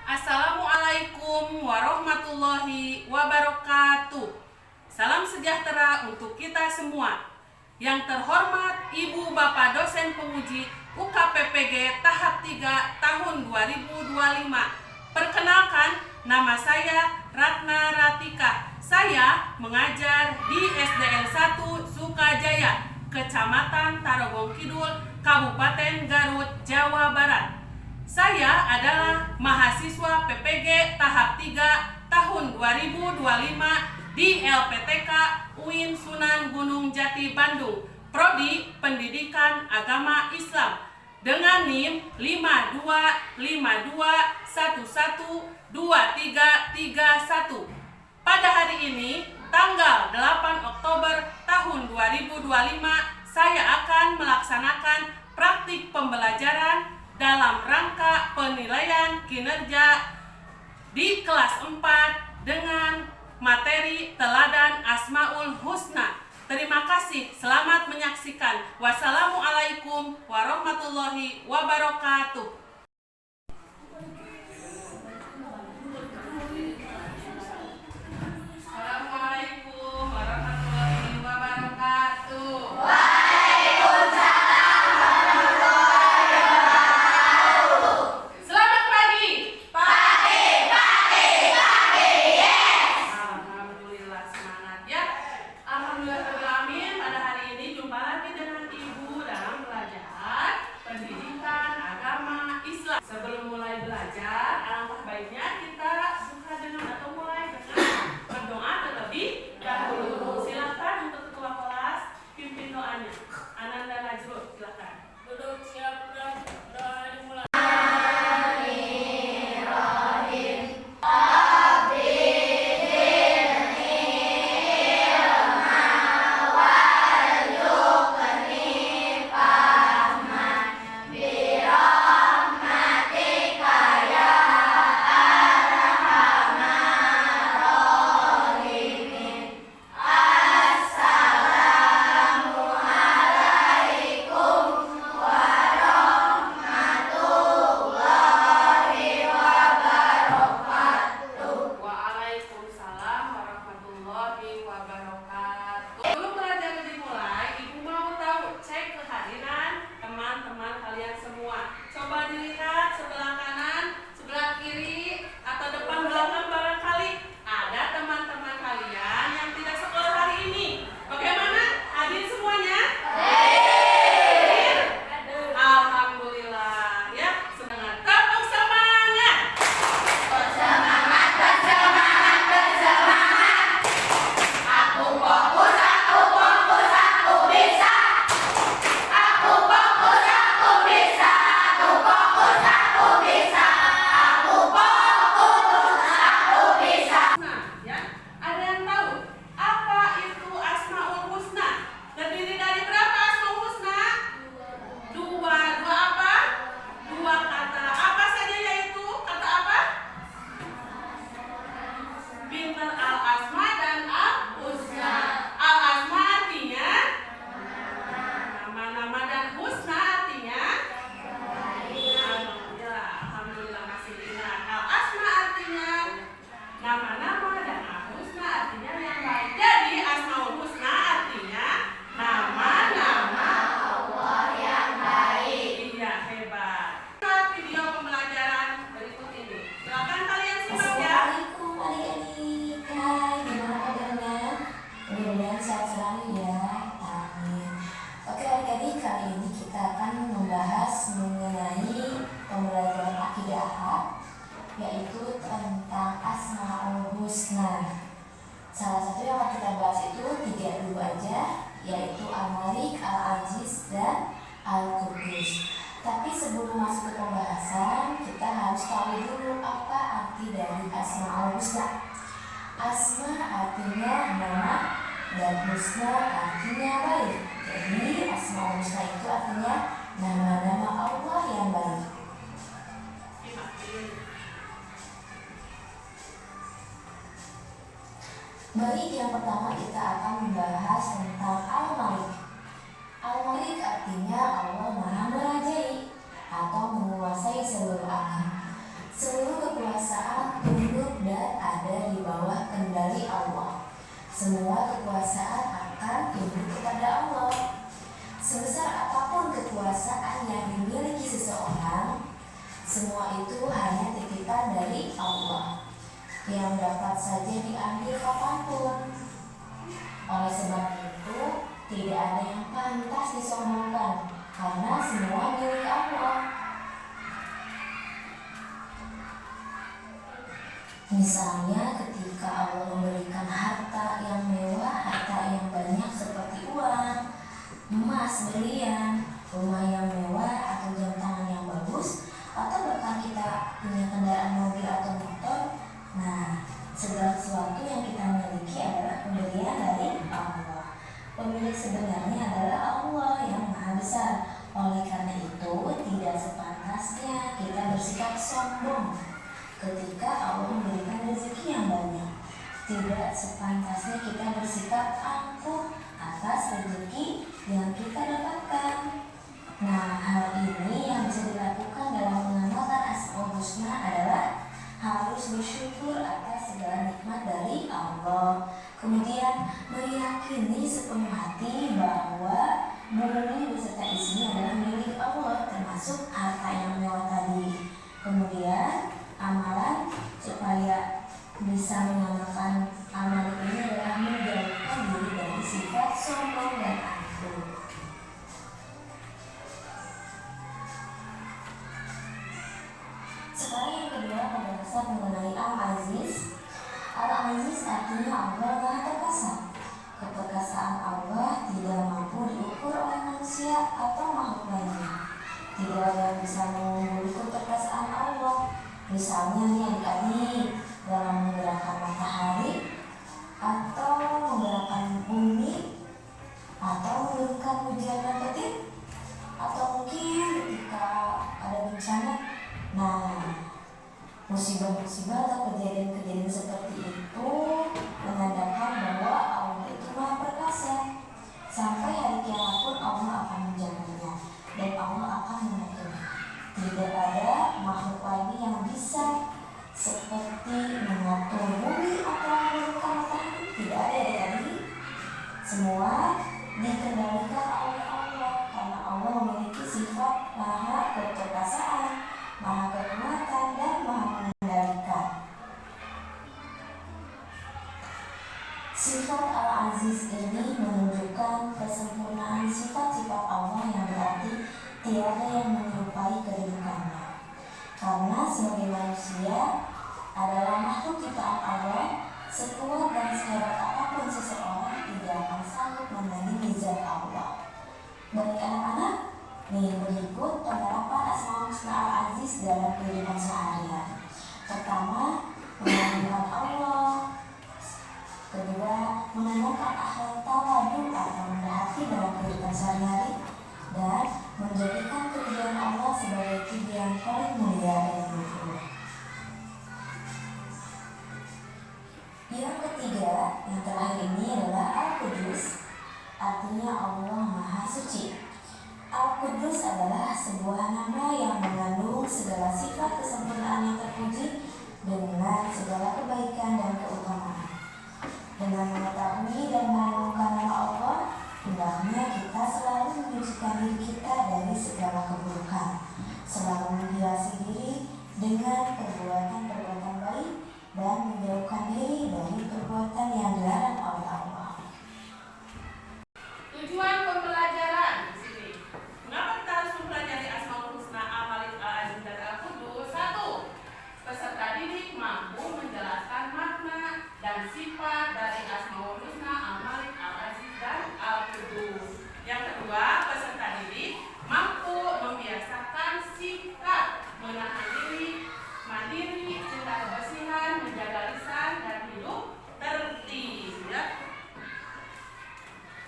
Assalamualaikum warahmatullahi wabarakatuh. Salam sejahtera untuk kita semua. Yang terhormat Ibu Bapak dosen penguji UKPPG tahap 3 tahun 2025. Perkenalkan, nama saya Ratna Ratika. Saya mengajar di SDN 1 Sukajaya, Kecamatan Tarogong Kidul, Kabupaten Garut, Jawa Barat. Saya adalah mahasiswa PPG tahap 3 tahun 2025 di LPTK UIN Sunan Gunung Jati Bandung, Prodi Pendidikan Agama Islam dengan NIM 5252112331. Pada hari ini, tanggal 8 Oktober tahun 2025, saya akan melaksanakan praktik pembelajaran dalam rangka penilaian kinerja di kelas 4 dengan materi teladan Asmaul Husna. Terima kasih, selamat menyaksikan. Wassalamualaikum warahmatullahi wabarakatuh. Assalamualaikum warahmatullahi wabarakatuh. Sebelum mulai belajar, alangkah baiknya kita buka dengan atau mulai dengan berdoa terlebih dahulu. Silakan untuk ketua kelas pimpin doanya. Ananda Najrul, silakan. Duduk siap, doa dimulai. Coba dilihat sebelah kanan, sebelah kiri, atau depan belakang barangkali ada teman-teman kalian yang tidak sekolah hari ini. Bagaimana? Hadir semuanya? Hadir. Alhamdulillah ya. Dengan tepuk semangat. Bersemangat, bersemangat, bersemangat. Aku fokus, aku fokus, aku bisa. Aku fokus, aku bisa. Kali ini kita akan membahas mengenai pembelajaran akidah, yaitu tentang Asmaul Husna. Salah satu yang akan kita bahas itu 3 dulu aja, yaitu Al-Malik, Al-Aziz, dan Al-Qudus. Tapi sebelum masuk ke pembahasan, kita harus tahu dulu apa arti dari Asmaul Husna. Asma artinya nama, dan Husna artinya baik. Jadi Asmaul Husna itu artinya nama-nama Allah yang baik. Baik, yang pertama kita akan membahas tentang Al-Malik. Al-Malik artinya Allah Maha Merajai atau menguasai seluruh alam. Seluruh kekuasaan tunduk dan ada di bawah kendali Allah. Semua kekuasaan akan tunduk kepada Allah. Sebesar apapun kekuasaan yang dimiliki seseorang, semua itu hanya titipan dari Allah yang dapat saja diambil kapanpun. Oleh sebab itu, tidak ada yang pantas disombongkan karena semua milik Allah. Misalnya ketika Allah memberikan harta yang mewah, harta yang banyak seperti uang, emas, berlian, rumah yang mewah, atau jam tangan yang bagus, atau bahkan kita punya kendaraan mobil atau motor. Nah, segala sesuatu yang kita miliki adalah pemberian dari Allah. Pemilik sebenarnya adalah Allah yang Maha Besar. Oleh karena itu, tidak sepantasnya kita bersikap sombong ketika Allah memberikan rezeki yang banyak. Tidak sepantasnya kita bersikap angkuh atas rezeki yang kita dapatkan. Nah, hal ini yang bisa dilakukan dalam mengamalkan Asmaul Husna adalah harus bersyukur atas segala nikmat dari Allah. Kemudian meyakini sepenuh hati bahwa bumi beserta isinya adalah milik Allah, termasuk harta yang mewah tadi. Kemudian amalan supaya bisa mengamalkan amal ini adalah menjauhkan diri dari sifat sombong dan angkuh. Sekarang yang kedua, pembahasan mengenai Al-Aziz. Al-Aziz artinya Allah Maha Perkasa. Keperkasaan Allah tidak mampu diukur oleh manusia atau makhluk lainnya. Tidak ada yang bisa mengukur keperkasaan Allah. Misalnya nih adik-adik, dalam menggerakkan matahari, atau menggerakkan bumi, atau menurunkan hujan dan petir, atau mungkin ketika ada bencana. Nah, musibah-musibah atau kejadian-kejadian seperti itu menandakan bahwa Allah itu Maha Perkasa. Sampai hari kiamat pun Allah akan menjaganya dan Allah akan mengaturnya. Tidak ada makhluk lain yang bisa seperti mengatur bumi atau menurunkan matahari. Tidak ada ya tadi. Semua dikendalikan oleh Allah karena Allah memiliki sifat Maha Keperkasaan, Maha Kekuatan, dan Maha Mengendalikan. Sifat Al-Aziz ini menunjukkan kesempurnaan sifat-sifat Allah yang berarti tiada yang menyerupai kedudukannya. Karena sebagai manusia adalah makhluk ciptaan Allah, sekuat dan sehebat apapun seseorang tidak akan sanggup menandingi zat Allah. Baik anak-anak, nih berikut penerapan Asmaul Husna Al-Aziz dalam kehidupan seharian. Pertama, mengagungkan Allah. Kedua, menanamkan akhlak tawadhu atau rendah hati dalam kehidupan sehari-hari. Dan menjadikan kemuliaan Allah sebagai tujuan paling mulia dan luhur. Yang ketiga, yang terakhir ini adalah Al-Qudus, artinya Allah Maha Suci. Al-Qudus adalah sebuah nama yang mengandung segala sifat kesempurnaan yang terpuji dengan segala kebaikan dan keutamaan. Dengan mengetahui dan mengagungkan nama Allah, hendaknya kita selalu menyucikan diri kita dari segala keburukan, selalu menghiasi diri dengan perbuatan-perbuatan baik, dan menjauhkan diri dari perbuatan yang dilarang oleh Allah. Tujuan pembelajaran di sini. Mengapa kita harus mempelajari Asmaul Husna, Al-Malik, Al-Aziz, dan Al-Qudus? 1. Peserta didik mampu menjelaskan makna dan sifat dari Asmaul Husna, Al-Malik, Al-Aziz, dan Al-Qudus. Yang kedua, peserta didik mampu membiasakan sikap menahan diri, mandiri, cinta kebersihan, menjaga lisan, dan hidup tertib. Ya.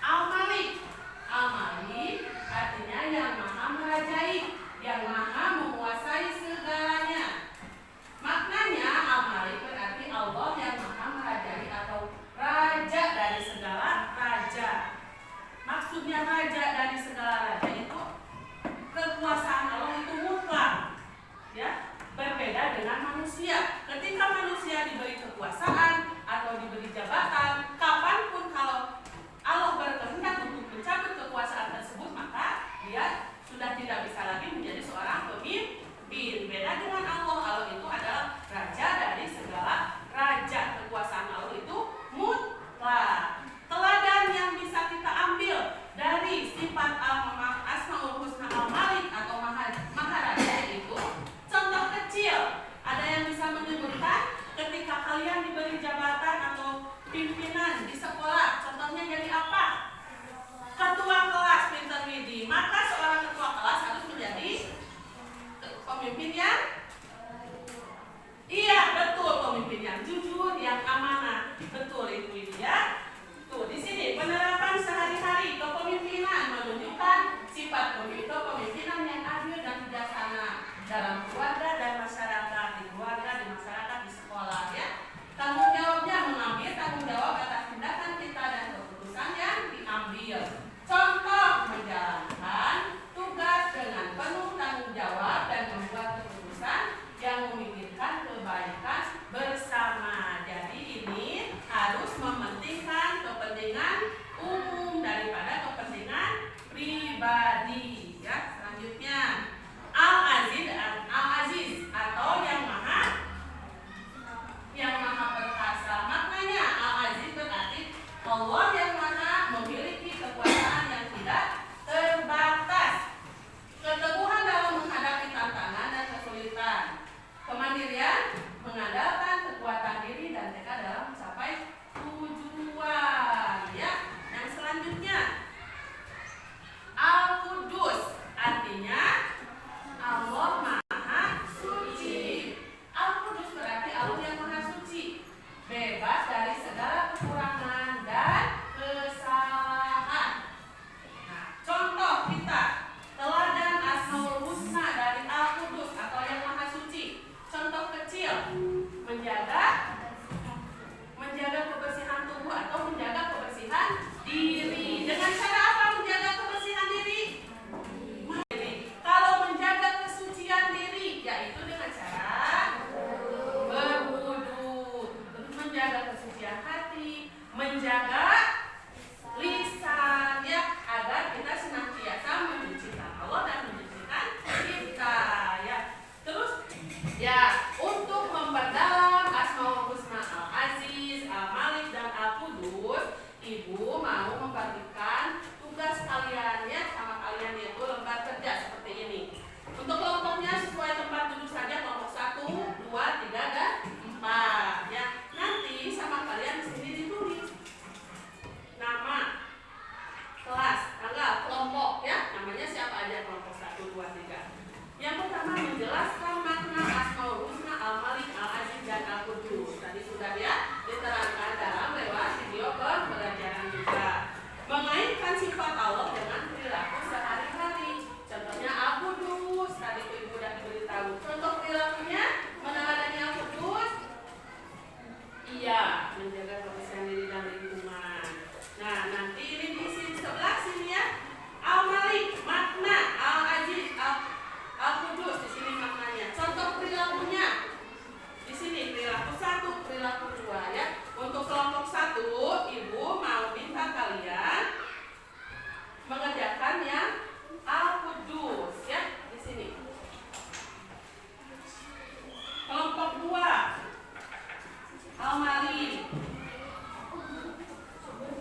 Al-Malik. Al-Malik artinya yang maha merajai, yang maha menguasai segalanya. Maknanya Al-Malik berarti Allah yang maha merajai atau menjaga lisan ya, agar kita senantiasa mensucikan Allah dan mensucikan kita ya. Terus ya, untuk memperdalam Asmaul Husna Al-Aziz, Al-Malik dan Al-Qudus, Ibu mau membagikan tugas kalian ya sama kalian, yaitu lembar kerja seperti ini. Untuk kelompoknya sesuai tempat duduk saja, kelompok 1, 2, 3 dan 4 ya. Nanti sama kalian di sini ditulis nama, kelas, tanggal, kelompok ya. Namanya siapa aja kelompok 1, 2, 3. Yang pertama menjelaskan makna Asmaul Husna Al-Malik, Al-Aziz dan Al-Qudus. Tadi sudah ya diterangkan dalam lewat video pembelajaran juga. Mengaitkan sifat Allah dengan perilaku sehari-hari. Contohnya Al-Qudus, tadi Ibu sudah diberitahu. Contoh perilakunya meneladani Al-Qudus. Iya, menjaga kebersihan diri dan lingkungan. Nah, nanti ini diisi di sebelah sini ya. Al-Malik, makna, Al-Aziz, Al-Qudus, di sini maknanya. Contoh perilakunya di sini, perilaku 1, perilaku 2 ya. Untuk kelompok 1, Ibu mau minta kalian mengerjakan yang Al-Qudus ya, di sini. Kelompok 2 Al-Malik,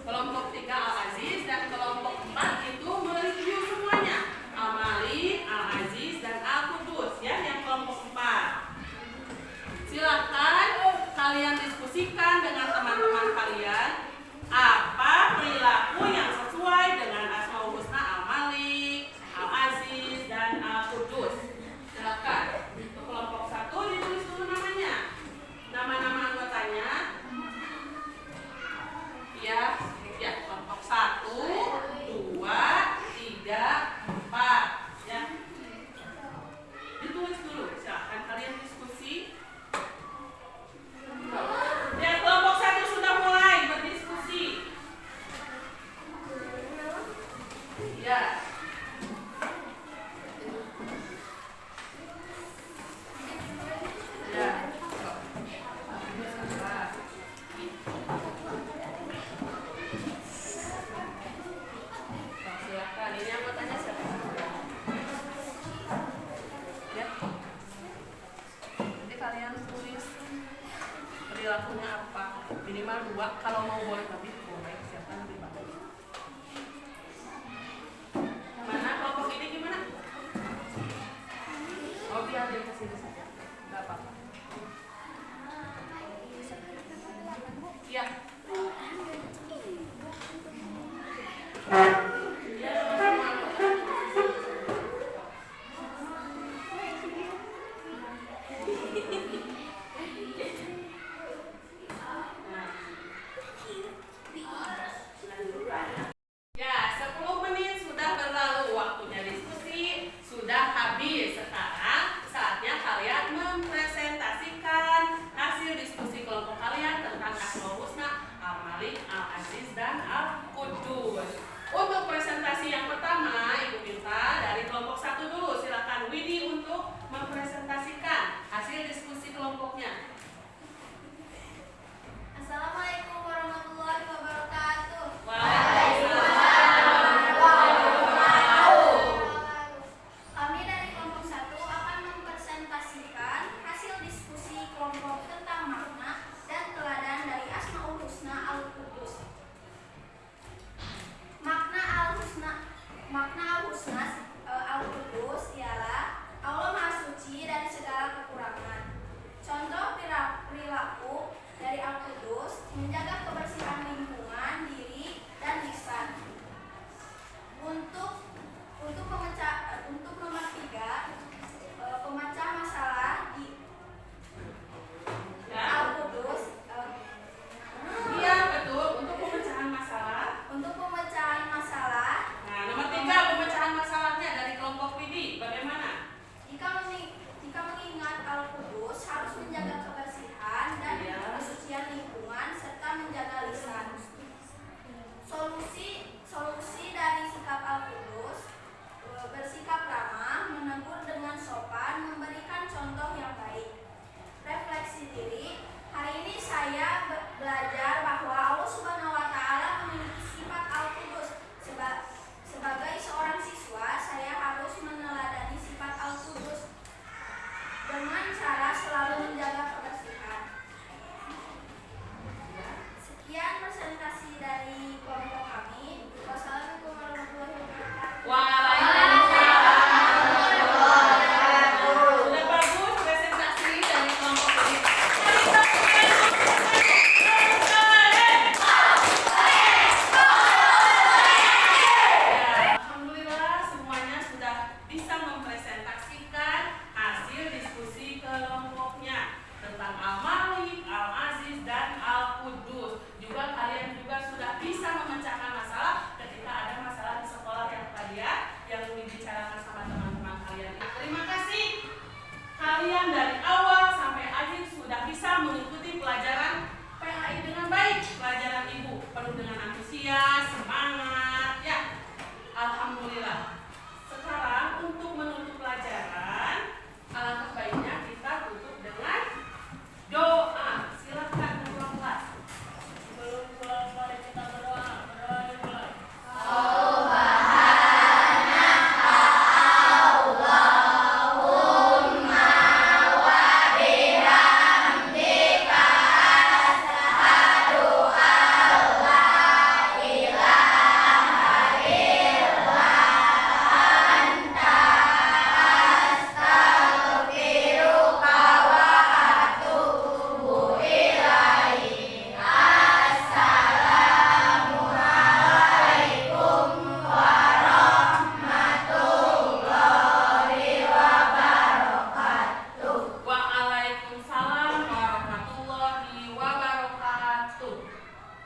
kelompok 3 Al-Aziz, dan kelompok 4 itu mereview semuanya. Al-Malik, Al-Aziz dan Al-Qudus ya, yang kelompok 4. Silakan kalian diskusikan dengan teman-teman kalian apa perilaku yang sesuai dengan Asmaul Husna Al-Malik, Al-Aziz dan Al-Qudus. Silakan. Untuk kelompok 1 ditulis dulu namanya. Nama-nama anggotanya. Ya, ya, kelompok 1, 2, 3, 4 ya. Ditulis dulu. Silakan kalian diskusi. Ya, kelompok 1 sudah mulai berdiskusi. Ya. Ya. Silakan. Ini anggotanya siapa? Ya. Nanti kalian tulis perilakunya apa, minimal 2, kalau mau boleh lebih boleh, siapkan lebih bagus. Mana kelompok ini gimana? Oh, biar dia kesini saja, nggak apa-apa. Ya. Ya, sama-sama. Ya, 10 menit sudah berlalu, waktunya diskusi sudah habis. Sekarang saatnya kalian mempresentasikan hasil diskusi kelompok kalian tentang Asmaul Husna Al-Malik, Al-Aziz dan Al-Qudus. Untuk presentasi yang pertama, Ibu minta dari kelompok 1 dulu. Silakan Widi untuk mempresentasikan hasil diskusi kelompoknya. Assalamualaikum warahmatullahi wabarakatuh. Kami dari kelompok 1 akan mempresentasikan hasil diskusi kelompok tentang makna dan teladan dari Asmaul Husna Al-Qudus. Makna Al-Husna Al-Qudus ialah Allah Maha Suci dari segala kekurangan. Contoh perilaku dari Al-Qudus menjaga